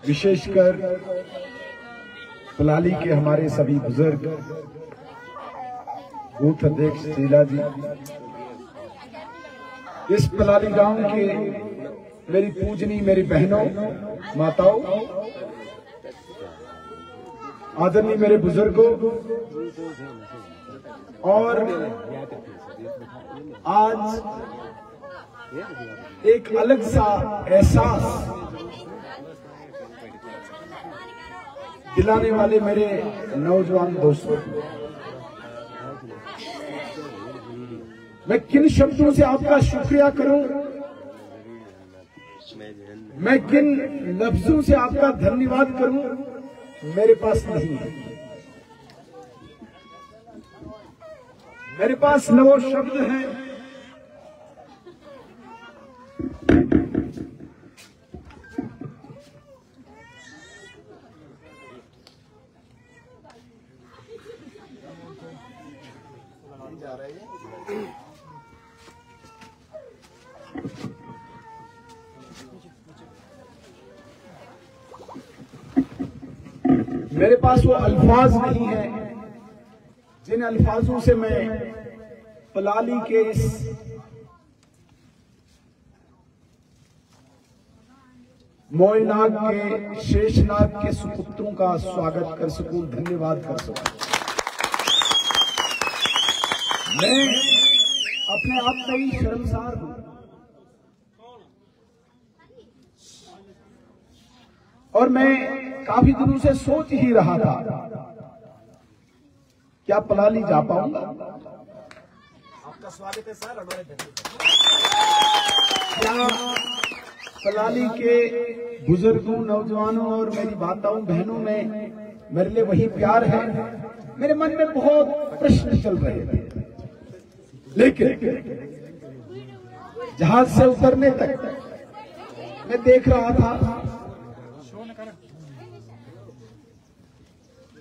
विशेषकर पलाली के हमारे सभी बुजुर्ग, बूथ अध्यक्ष शीला जी, इस पलाली गांव के मेरी पूजनी मेरी बहनों, माताओं, आदरणीय मेरे बुजुर्गों, और आज एक अलग सा एहसास दिलाने वाले मेरे नौजवान दोस्तों, मैं किन शब्दों से आपका शुक्रिया करूं, मैं किन लफ्जों से आपका धन्यवाद करूं, मेरे पास नहीं है। मेरे पास न वो शब्द हैं मेरे पास वो अल्फाज नहीं है जिन अल्फाजों से मैं पलाली के इस मोयनाग के शेषनाग के सुपुत्रों का स्वागत कर सकूं, धन्यवाद कर सकूं। मैं अपने आप में ही शर्मसार हूं और मैं काफी दिनों से सोच ही रहा था क्या पलाली जा पाऊंगा। आपका स्वागत है सर हमारे घर। क्या पलाली के बुजुर्गों, नौजवानों और मेरी माताओं बहनों में मेरे लिए वही प्यार है। मेरे मन में बहुत प्रश्न चल रहे थे, लेकिन जहाज से उतरने तक मैं देख रहा था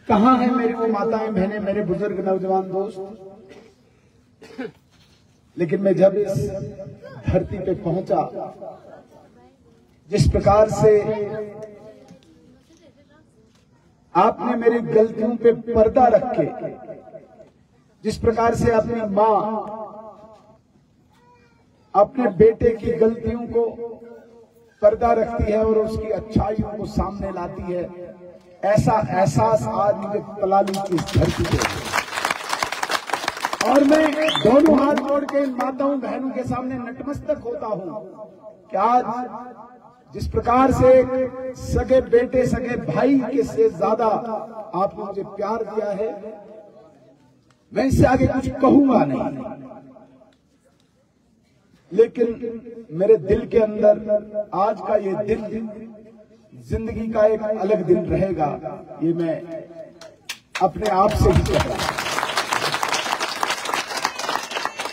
कहां है मेरी वो माताएं बहनें, मेरे बुजुर्ग नौजवान दोस्त। लेकिन मैं जब इस धरती पे पहुंचा, जिस प्रकार से आपने मेरी गलतियों पे पर्दा रख के, जिस प्रकार से अपनी मां अपने बेटे की गलतियों को पर्दा रखती है और उसकी अच्छाइयों को सामने लाती है, ऐसा एहसास आज मुझे पलाली की इस धरती पे है। और मैं दोनों हाथ जोड़ के इन माताओं बहनों के सामने नतमस्तक होता हूं कि आज जिस प्रकार से सगे बेटे, सगे भाई के से ज्यादा आपने मुझे प्यार दिया है, मैं इससे आगे कुछ कहूंगा नहीं। लेकिन मेरे दिल के अंदर आज का ये दिन जिंदगी का एक अलग दिन रहेगा, ये मैं अपने आप से ही कह रहा हूं।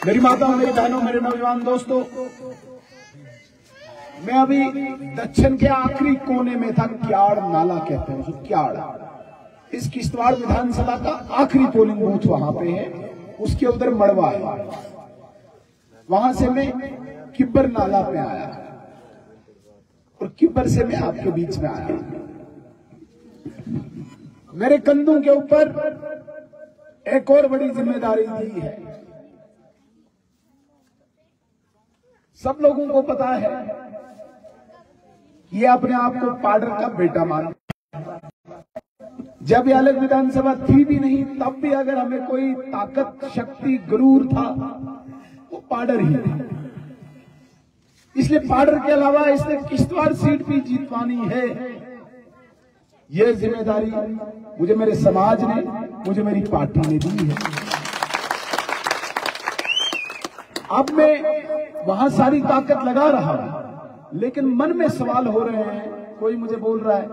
मेरी माताओं, मेरी बहनों, मेरे नौजवान दोस्तों, मैं अभी दक्षिण के आखिरी कोने में था। क्याड़ नाला कहते हैं उसको, क्याड़। इस किश्तवाड़ विधानसभा का आखिरी पोलिंग बूथ वहां पे है, उसके उधर मड़वा है। वहां से मैं किब्बर नाला पे आया और किब्बर से मैं आपके बीच में आया। मेरे कंधों के ऊपर एक और बड़ी जिम्मेदारी दी है। सब लोगों को पता है ये अपने आप को पाडर का बेटा मानता। जब ये अलग विधानसभा थी भी नहीं, तब भी अगर हमें कोई ताकत, शक्ति, गुरूर था, वो पाडर ही था। इसलिए पाडर के अलावा इसने किश्तवाड़ सीट भी जीतवानी है। यह जिम्मेदारी मुझे मेरे समाज ने, मुझे मेरी पार्टी ने दी है। अब मैं वहां सारी ताकत लगा रहा हूं, लेकिन मन में सवाल हो रहे हैं। कोई मुझे बोल रहा है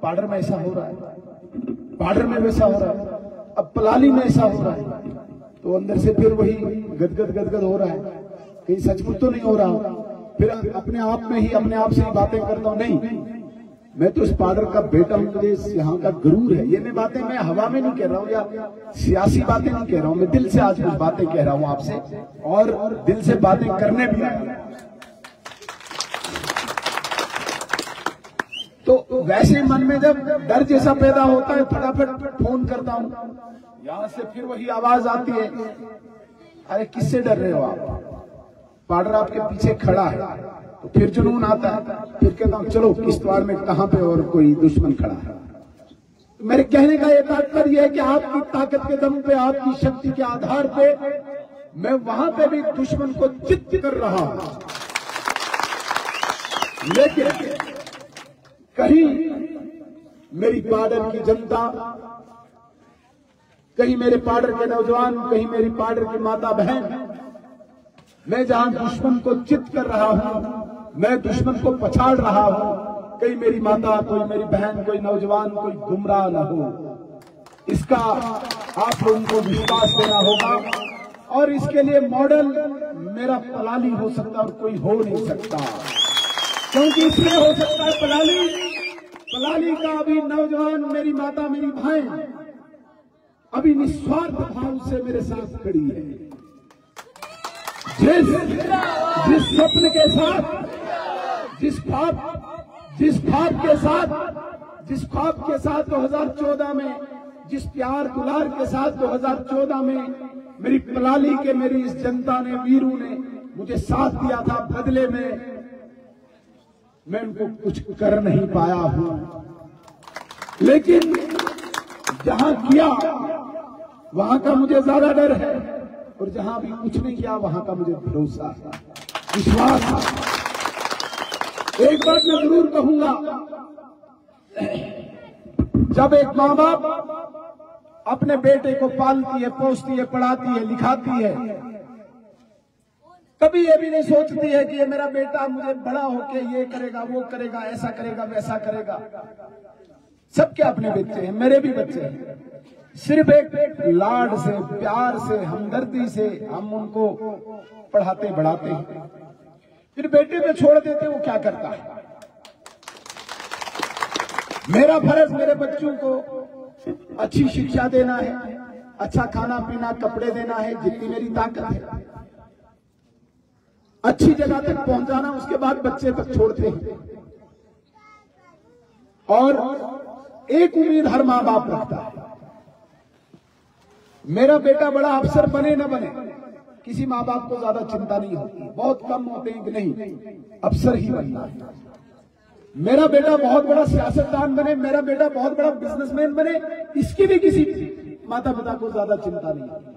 पाडर में ऐसा हो रहा है, पाडर में वैसा हो रहा है, अब पलाली में ऐसा हो रहा है, तो अंदर से फिर वही गदगद गदगद हो रहा है, कहीं सचमुच तो नहीं हो रहा। फिर अपने आप में ही अपने आप से ही बातें करता हूं, नहीं मैं तो इस पाडर का बेटा हूं, मुझे यहाँ का गुरूर है। ये बातें मैं हवा में नहीं कह रहा हूं या सियासी बातें नहीं कह रहा हूं, मैं दिल से आज कुछ बातें कह रहा हूं आपसे, और दिल से बातें करने भी आया। तो वैसे मन में जब डर जैसा पैदा होता है फटाफट फोन करता हूं, यहां से फिर वही आवाज आती है, अरे किससे डर रहे हो आप, पार्डर आपके पीछे खड़ा है। तो फिर जुनून आता है, फिर कहता हूं चलो किश्तवाड़ में कहां पे और कोई दुश्मन खड़ा है। मेरे कहने का ये तात्पर्य है कि आपकी ताकत के दम पे, आपकी शक्ति के आधार पे मैं वहां पे भी दुश्मन को चित्त कर रहा हूं। लेकिन कहीं मेरी पार्डर की जनता, कहीं मेरे पार्डर के नौजवान, कहीं मेरी पार्डर की माता बहन, मैं जहां दुश्मन को चित्त कर रहा हूं, मैं दुश्मन को पछाड़ रहा हूं, कहीं मेरी माता, कोई मेरी बहन, कोई नौजवान, कोई गुमराह न हो। इसका आप लोगों को विश्वास देना होगा। और इसके लिए मॉडल मेरा पलाली हो सकता और कोई हो नहीं सकता। क्योंकि इसलिए हो सकता है पलाली का अभी नौजवान, मेरी माता, मेरी बहन अभी निस्वार्थ भाव से मेरे साथ खड़ी है। जिस स्वप्न के साथ, जिस ख्वाब के साथ 2014 में, जिस प्यार दुलार के साथ 2014 में मेरी पलाली के, मेरी इस जनता ने, वीरों ने मुझे साथ दिया था, बदले में मैं उनको कुछ कर नहीं पाया हूं। लेकिन जहां किया वहां का मुझे ज्यादा डर है, और जहां भी कुछ नहीं किया वहां का मुझे भरोसा, विश्वास। एक बात मैं जरूर कहूंगा, जब एक मां बाप अपने बेटे को पालती है, पोसती है, पढ़ाती है, लिखाती है, कभी ये भी नहीं सोचती है कि ये मेरा बेटा मुझे बड़ा होके ये करेगा, वो करेगा, ऐसा करेगा, वैसा करेगा। सबके अपने बच्चे हैं, मेरे भी बच्चे हैं। सिर्फ एक लाड से, प्यार से, हमदर्दी से हम उनको पढ़ाते बढ़ाते हैं, फिर बेटे पे छोड़ देते, वो क्या करता है। मेरा फर्ज मेरे बच्चों को अच्छी शिक्षा देना है, अच्छा खाना पीना, कपड़े देना है, जितनी मेरी ताकत है, अच्छी जगह तक पहुंचाना, उसके बाद बच्चे तक छोड़ते हैं। और एक उम्मीद हर मां बाप रखता है, मेरा बेटा बड़ा अफसर बने न बने, किसी मां बाप को ज्यादा चिंता नहीं होती, बहुत कम होते हैं कि नहीं अफसर ही बनना है। मेरा बेटा बहुत बड़ा सियासतदान बने, मेरा बेटा बहुत बड़ा बिजनेसमैन बने, इसकी भी किसी माता पिता को ज्यादा चिंता नहीं होती।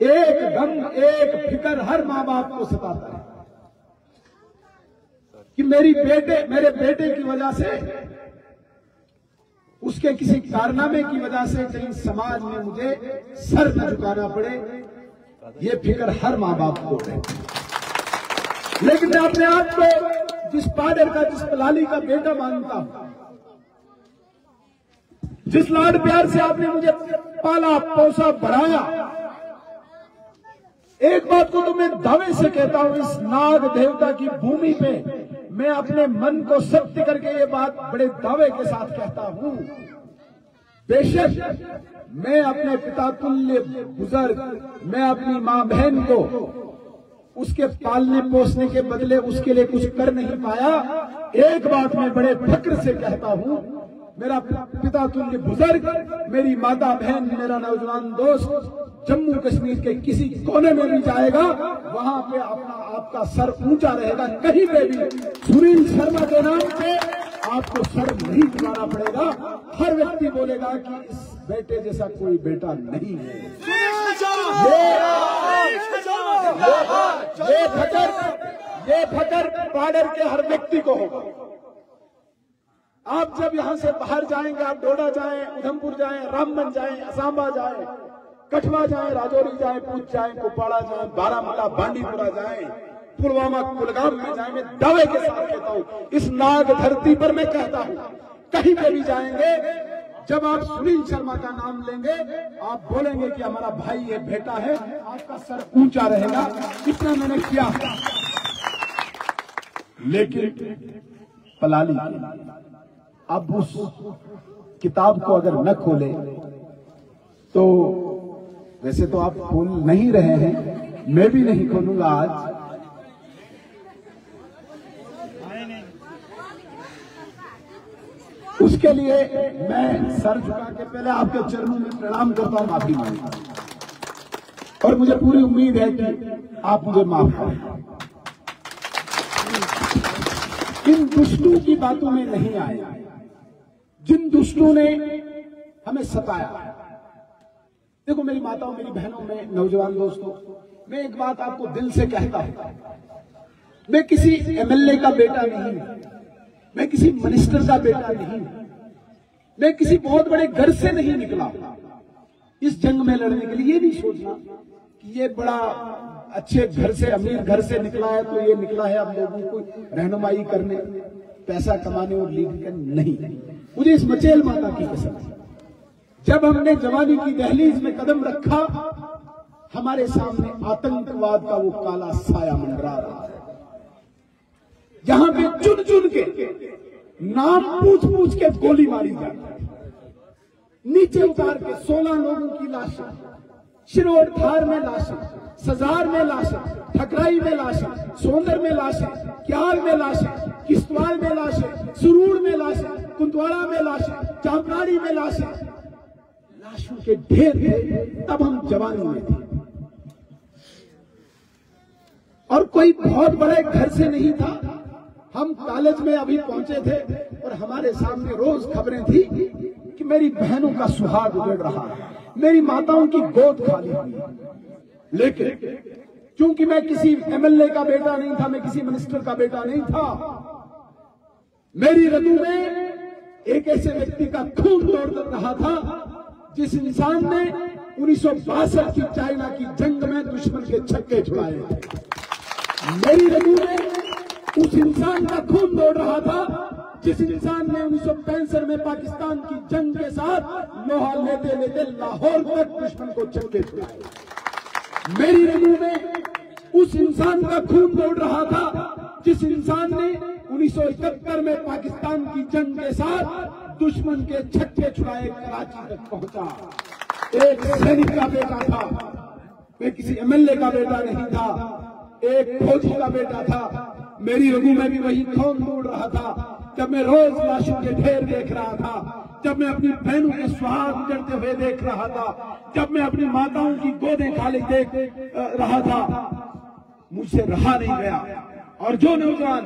एक गम, एक फिक्र हर मां बाप को सताता है कि मेरे बेटे की वजह से, उसके किसी कारनामे की वजह से कहीं समाज में मुझे सर न झुकाना पड़े, ये फिक्र हर मां बाप को है। लेकिन मैं अपने आप को जिस पार्डर का, जिस पलाली का बेटा मानता हूं, जिस लाड प्यार से आपने मुझे पाला, पोसा, बढ़ाया, एक बात को तो मैं दावे से कहता हूं, इस नाग देवता की भूमि पे मैं अपने मन को सत्य करके ये बात बड़े दावे के साथ कहता हूं, बेशक मैं अपने पिता तुल्य बुजुर्ग, मैं अपनी मां बहन को उसके पालने पोसने के बदले उसके लिए कुछ कर नहीं पाया। एक बात मैं बड़े फक्र से कहता हूं, मेरा पिता तुल्य बुजुर्ग, मेरी माता बहन, मेरा नौजवान दोस्त जम्मू कश्मीर के किसी कोने में भी जाएगा, वहां पे आपका सर ऊंचा रहेगा। कहीं पे भी सुनील शर्मा के नाम पे आपको सर नहीं झुकाना पड़ेगा। हर व्यक्ति बोलेगा कि इस बेटे जैसा कोई बेटा नहीं है। ये फकर पार्डर के हर व्यक्ति को होगा। आप जब यहां से बाहर जाएंगे, आप डोडा जाएं, उधमपुर जाएं, रामबन जाएं, असांबा जाएं, कठवा जाएं, राजौरी जाएं, पूंछ जाएं, कुपवाड़ा जाएं, बारामूला, बांडीपुरा जाएं, पुलवामा, कुलगाम में जाएं, मैं दावे के साथ कहता हूं, इस नाग धरती पर मैं कहता हूं, कहीं पे भी जाएंगे, जब आप सुनील शर्मा का नाम लेंगे, आप बोलेंगे कि हमारा भाई ये बेटा है, आपका सर ऊंचा रहेगा। इतना मैंने किया। लेकिन पलाली अब उस किताब को अगर न खोले तो, वैसे तो आप खोल नहीं रहे हैं, मैं भी नहीं खोलूंगा आज। उसके लिए मैं सर झुका के पहले आपके चरणों में प्रणाम करता हूं, माफी मांगता हूं और मुझे पूरी उम्मीद है कि आप मुझे माफ करें। इन दुष्टों की बातों में नहीं आए, जिन दुष्टों ने हमें सताया। देखो मेरी माताओं, मेरी बहनों में, नौजवान दोस्तों, मैं एक बात आपको दिल से कहता हूं, मैं किसी एमएलए का बेटा नहीं, मैं किसी मिनिस्टर का बेटा नहीं, मैं किसी बहुत बड़े घर से नहीं निकला इस जंग में लड़ने के लिए। ये नहीं सोचना कि ये बड़ा अच्छे घर से, अमीर घर से निकला है तो ये निकला है अब लोगों को रहनुमाई करने, पैसा कमाने और लीड करने। नहीं, मुझे इस मचेल माता की कसम, जब हमने जवानी की दहलीज में कदम रखा, हमारे सामने आतंकवाद का वो काला साया मंडरा रहा है, जहां पे चुन चुन के नाम पूछ पूछ के गोली मारी जाती है, नीचे उतार के 16 लोगों की लाशें, शिरोड थार में लाशें, सजार में लाशें, ठकराई में लाशें, सोंदर में लाशें, क्याल में लाशें, किश्तवाड़ में लाशें, सुरूर में लाशें, कुंदवाड़ा में लाशें, चांपराड़ी में लाशें, लाशों के ढेर थे। तब हम जवानी में थे और कोई बहुत बड़े घर से नहीं था। हम कॉलेज में अभी पहुंचे थे और हमारे सामने रोज खबरें थी कि मेरी बहनों का सुहाग उजड़ रहा है, मेरी माताओं की गोद खाली हुई। लेकिन क्योंकि मैं किसी एमएलए का बेटा नहीं था, मैं किसी मिनिस्टर का बेटा नहीं था, मेरी रगों में एक ऐसे व्यक्ति का खून दौड़ रहा था जिस इंसान ने 1962 की चाइना की जंग में दुश्मन के छक्के छुड़ाए थे। मेरी रगों में उस इंसान का खून दौड़ रहा था जिस इंसान ने 1965 में पाकिस्तान की जंग के साथ लोहा लेते लेते लाहौर तक दुश्मन को छक्के छुड़ाए। मेरी रगों में उस इंसान का खून दौड़ रहा था जिस इंसान ने 1971 में पाकिस्तान की जंग के साथ दुश्मन के छक्के छुड़ाए, कराची तक पहुंचा। एक सैनिक का बेटा था, मैं किसी एमएलए का बेटा नहीं था, एक फौजी का बेटा था। मेरी रगों में भी वही खून दौड़ रहा था जब मैं रोज लाशों के ढेर देख रहा था, जब मैं अपनी बहनों के सुहाग उजड़ते हुए देख रहा था, जब मैं अपनी माताओं की गोदें खाली देख रहा था। मुझसे रहा नहीं गया। और जो नौजवान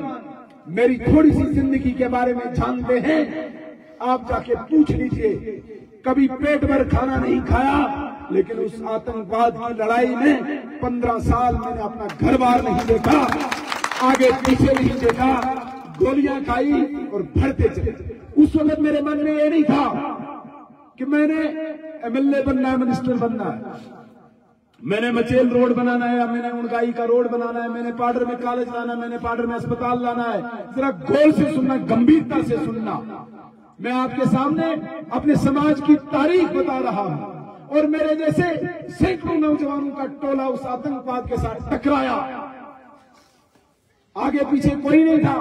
मेरी थोड़ी सी जिंदगी के बारे में जानते हैं, आप जाके पूछ लीजिए, कभी पेट भर खाना नहीं खाया, लेकिन उस आतंकवाद की लड़ाई में 15 साल मैंने अपना घर बार नहीं देखा, आगे पीछे नहीं देखा, गोलियां खाई और भरते चले। उस वक्त मेरे मन में ये नहीं था कि मैंने एमएलए बनना है, मिनिस्टर बनना है, मैंने मचेल रोड बनाना है, मैंने उनगाई का रोड बनाना है, मैंने पाडर में कॉलेज लाना है, मैंने पाडर में अस्पताल लाना है। जरा गौर से सुनना, गंभीरता से सुनना। मैं आपके सामने अपने समाज की तारीख बता रहा हूं और मेरे जैसे सैकड़ों नौजवानों का टोला उस आतंकवाद के साथ टकराया। आगे पीछे कोई नहीं था,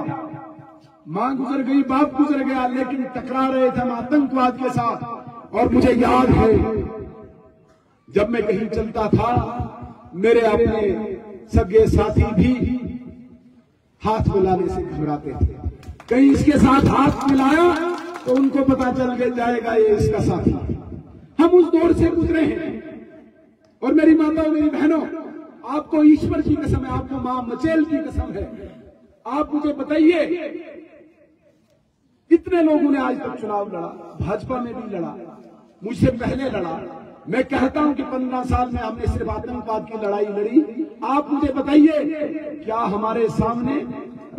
मां गुजर गई, बाप गुजर गया, लेकिन टकरा रहे थे हम आतंकवाद के साथ। और मुझे याद है जब मैं कहीं चलता था, मेरे अपने सगे साथी भी हाथ मिलाने से घबराते थे। कहीं इसके साथ हाथ मिलाया तो उनको पता चल जाएगा ये इसका साथी। हम उस दौर से गुजरे हैं। और मेरी माताओं, मेरी बहनों, आपको ईश्वर की कसम है, आपको मां मचेल की कसम है, आप मुझे बताइए, इतने लोगों ने आज तक चुनाव लड़ा, भाजपा में भी लड़ा, मुझसे पहले लड़ा। मैं कहता हूं कि 15 साल में हमने सिर्फ आतंकवाद की लड़ाई लड़ी। आप मुझे बताइए, क्या हमारे सामने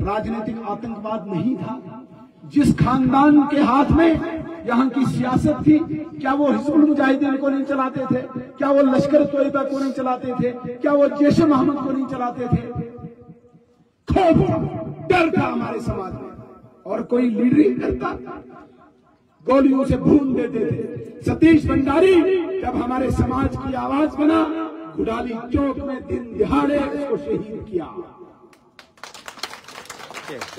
राजनीतिक आतंकवाद नहीं था? जिस खानदान के हाथ में यहां की सियासत थी, क्या वो हिजबुल मुजाहिदीन को नहीं चलाते थे? क्या वो लश्कर तोयबा को नहीं चलाते थे? क्या वो जैश मोहम्मद को नहीं चलाते थे? खौफ, डर था हमारे समाज में, और कोई लीडरिंग करता, गोलियों से भून देते थे। सतीश भंडारी जब हमारे समाज की आवाज बना, गुडाली चौक में दिन दिहाड़े उसको शहीद किया।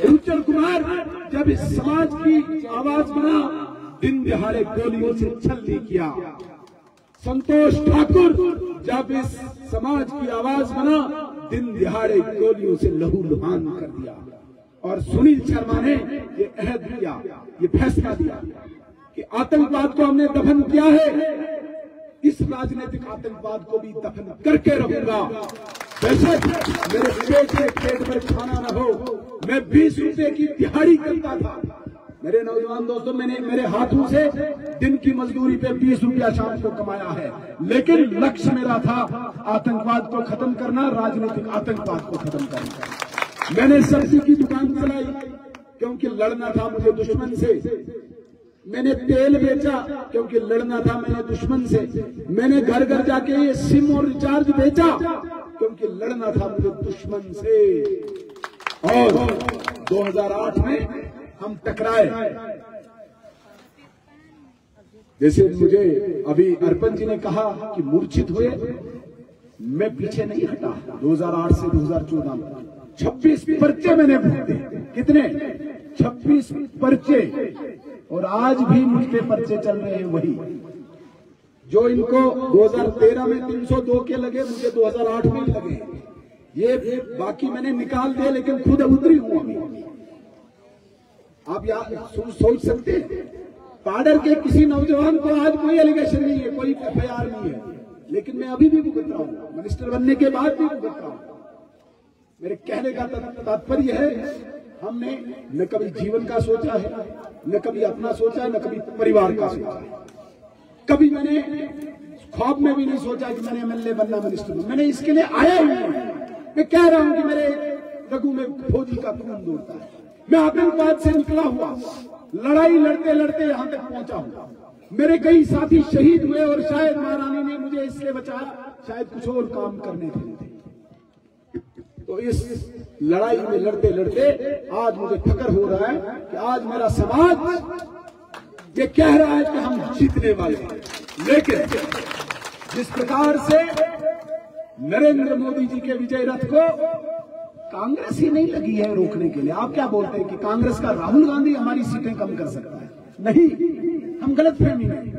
रुचर कुमार जब इस समाज की आवाज बना, दिन दिहाड़े गोलियों से छल्ली किया। संतोष ठाकुर जब इस समाज की आवाज बना, दिन दिहाड़े गोलियों से लहू लुहान कर दिया। और सुनील शर्मा ने ये अहद किया, ये फैसला दिया कि आतंकवाद को हमने दफन किया है, इस राजनीतिक आतंकवाद को भी दफन करके रहूंगा। बेशक मेरे पेट पर खाना न हो, मैं 20 रुपए की दिहाड़ी करता था। मेरे नौजवान दोस्तों, मैंने मेरे हाथों से दिन की मजदूरी पे 20 रुपया शाम को कमाया है, लेकिन लक्ष्य मेरा था आतंकवाद को खत्म करना, राजनीतिक आतंकवाद को खत्म करना। मैंने सब्जी की दुकान चलाई क्योंकि लड़ना था मुझे दुश्मन से। मैंने तेल बेचा क्योंकि लड़ना था मैंने दुश्मन से। मैंने घर घर जाके ये सिम और रिचार्ज बेचा क्योंकि लड़ना था मुझे दुश्मन से। और 2008 में हम टकराए। जैसे मुझे अभी अर्पण जी ने कहा कि मूर्छित हुए, मैं पीछे नहीं हटा। 2008 से 2014 में 26 पर्चे मैंने भुगते। कितने? 26 पर्चे। और आज भी मुझ पे पर्चे चल रहे हैं वही जो इनको 2013 में 302 के लगे, मुझे 2008 में लगे। ये बाकी मैंने निकाल दिए, लेकिन खुद उतरी हूं अभी। आप सोच सकते हैं, पाडर के किसी नौजवान को आज कोई एलिगेशन नहीं है, कोई एफआईआर नहीं है, लेकिन मैं अभी भी भुगत रहा हूं, मिनिस्टर बनने के बाद भी भुगत रहा हूं। मेरे कहने का तात्पर्य है, हमने न कभी जीवन का सोचा है, न कभी अपना सोचा है, न कभी परिवार का सोचा है। कभी मैंने ख्वाब में भी नहीं सोचा कि मैंने एमएलए बनना, मिनिस्टर बनना। मैंने इसके लिए आया ही नहीं। मैं कह रहा हूं कि मेरे रगू में फौजी का खून दौड़ता है। मैं आतंकवाद से निकला हुआ, लड़ाई लड़ते लड़ते यहां तक पहुंचा हूं। मेरे कई साथी शहीद हुए और शायद महारानी ने मुझे इसलिए बचाया, शायद कुछ और काम करने के लिए। तो इस लड़ाई में लड़ते लड़ते आज मुझे फक्र हो रहा है कि आज मेरा समाज ये कह रहा है कि हम जीतने वाले हैं। लेकिन जिस प्रकार से नरेंद्र मोदी जी के विजय रथ को कांग्रेस ही नहीं लगी है रोकने के लिए। आप क्या बोलते हैं कि कांग्रेस का राहुल गांधी हमारी सीटें कम कर सकता है? नहीं, हम गलतफहमी में।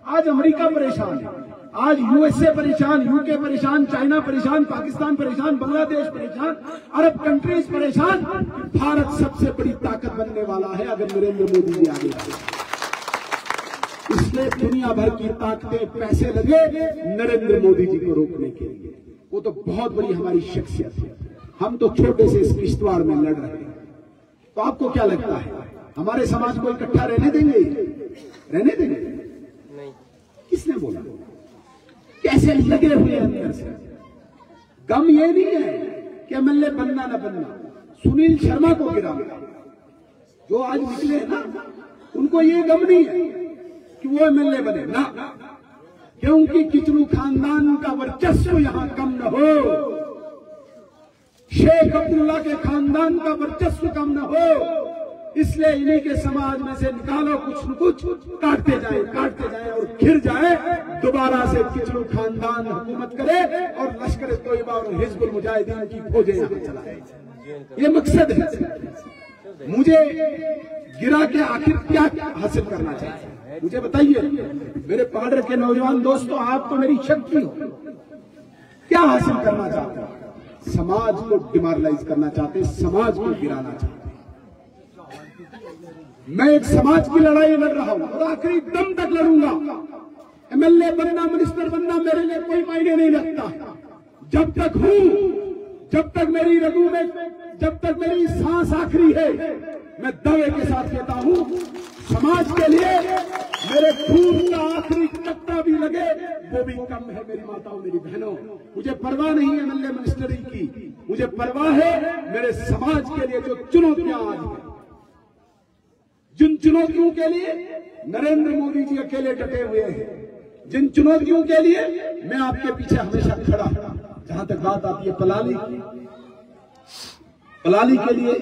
आज अमेरिका परेशान है, आज यूएसए परेशान, यूके परेशान, चाइना परेशान, पाकिस्तान परेशान, बांग्लादेश परेशान, अरब कंट्रीज परेशान। भारत सबसे बड़ी ताकत बनने वाला है अगर नरेंद्र मोदी जी आगे आए। इसलिए दुनिया भर की ताकतें, पैसे लगे नरेंद्र मोदी जी को रोकने के लिए। वो तो बहुत बड़ी हमारी शख्सियत है। हम तो छोटे से इस किश्तवाड़ में लड़ रहे हैं। तो आपको क्या लगता है, हमारे समाज को इकट्ठा रहने देंगे? रहने देंगे? नहीं। किसने बोला? कैसे लगे हुए अंदर से। गम ये नहीं है कि एमएलए बनना न बनना, सुनील शर्मा को गिराना। जो आज निकले हैं ना, उनको ये गम नहीं है कि वो एमएलए बने ना, क्योंकि किचलू खानदान का वर्चस्व यहां कम न हो, शेख अब्दुल्ला के खानदान का वर्चस्व कम न हो। इसलिए इन्हीं के समाज में से निकालो कुछ न कुछ, काटते जाए और घिर जाए। दोबारा से किचलू खानदान हुकूमत करे और लश्कर तोयबा और हिजबुल मुजाहिदीन की फौजें यहां चलाए। ये मकसद है। मुझे गिरा के आखिर क्या हासिल करना चाहिए, मुझे बताइए। मेरे पाडर के नौजवान दोस्तों, आप तो मेरी शक्ति हो। क्या हासिल करना चाहते हैं? समाज को डिमोरलाइज करना चाहते हैं, समाज को गिराना चाहते हैं। मैं एक समाज की लड़ाई लड़ रहा हूं और आखिरी दम तक लड़ूंगा। एमएलए बनना, मिनिस्टर बनना मेरे लिए कोई मायने नहीं रखता। जब तक हूं, जब तक मेरी रगू में, जब तक मेरी सांस आखिरी है, मैं दावे के साथ कहता हूं, समाज के लिए मेरे खून का आखिरी कतरा भी लगे वो भी कम है। मेरी माताओं, मेरी बहनों, मुझे परवाह नहीं है एमएलए मिनिस्टरी की, मुझे परवाह है मेरे समाज के लिए जो चुनौतियां आज हैं। जिन चुनौतियों के लिए नरेंद्र मोदी जी अकेले डटे हुए हैं, जिन चुनौतियों के लिए मैं आपके पीछे हमेशा खड़ा हूं। जहां तक बात आती है पलाली के लिए,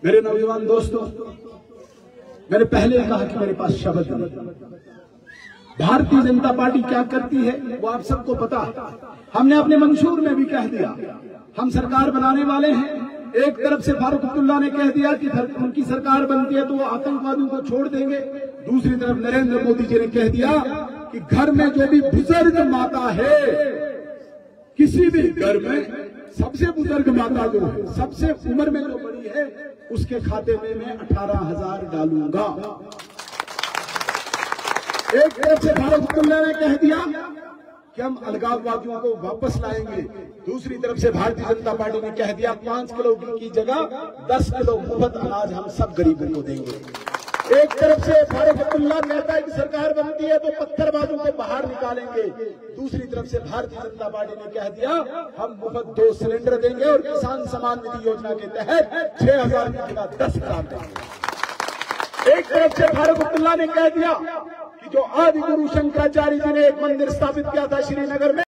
मेरे नौजवान दोस्तों, मैंने पहले कहा कि मेरे पास शब्द नहीं। भारतीय जनता पार्टी क्या करती है वो आप सबको पता। हमने अपने मंशूर में भी कह दिया, हम सरकार बनाने वाले हैं। एक तरफ से फारूक अब्दुल्ला ने कह दिया कि उनकी सरकार बनती है तो वो आतंकवादियों को छोड़ देंगे। दूसरी तरफ नरेंद्र मोदी जी ने कह दिया कि घर में जो भी बुजुर्ग माता है, किसी भी घर में सबसे बुजुर्ग माता जो है, सबसे उम्र में जो बड़ी है, उसके खाते में मैं 18,000 डालूंगा। एक तरफ से फारूक अब्दुल्ला ने कह दिया कि हम अलगाववादियों को वापस लाएंगे, दूसरी तरफ से भारतीय जनता पार्टी ने कह दिया 5 किलो की जगह 10 किलो मुफ्त अनाज हम सब गरीबों को देंगे। एक तरफ से फारूक अब्दुल्ला कहता है कि सरकार बनती है तो पत्थरबाजों को बाहर निकालेंगे, दूसरी तरफ से भारतीय जनता पार्टी ने कह दिया हम मुफ्त 2 सिलेंडर देंगे और किसान सम्मान निधि योजना के तहत 6,000 की जगह 10,000 देंगे। एक तरफ से फारूक अब्दुल्ला ने कह दिया कि जो आदि गुरु शंकराचार्य जी ने एक मंदिर स्थापित किया था श्रीनगर में,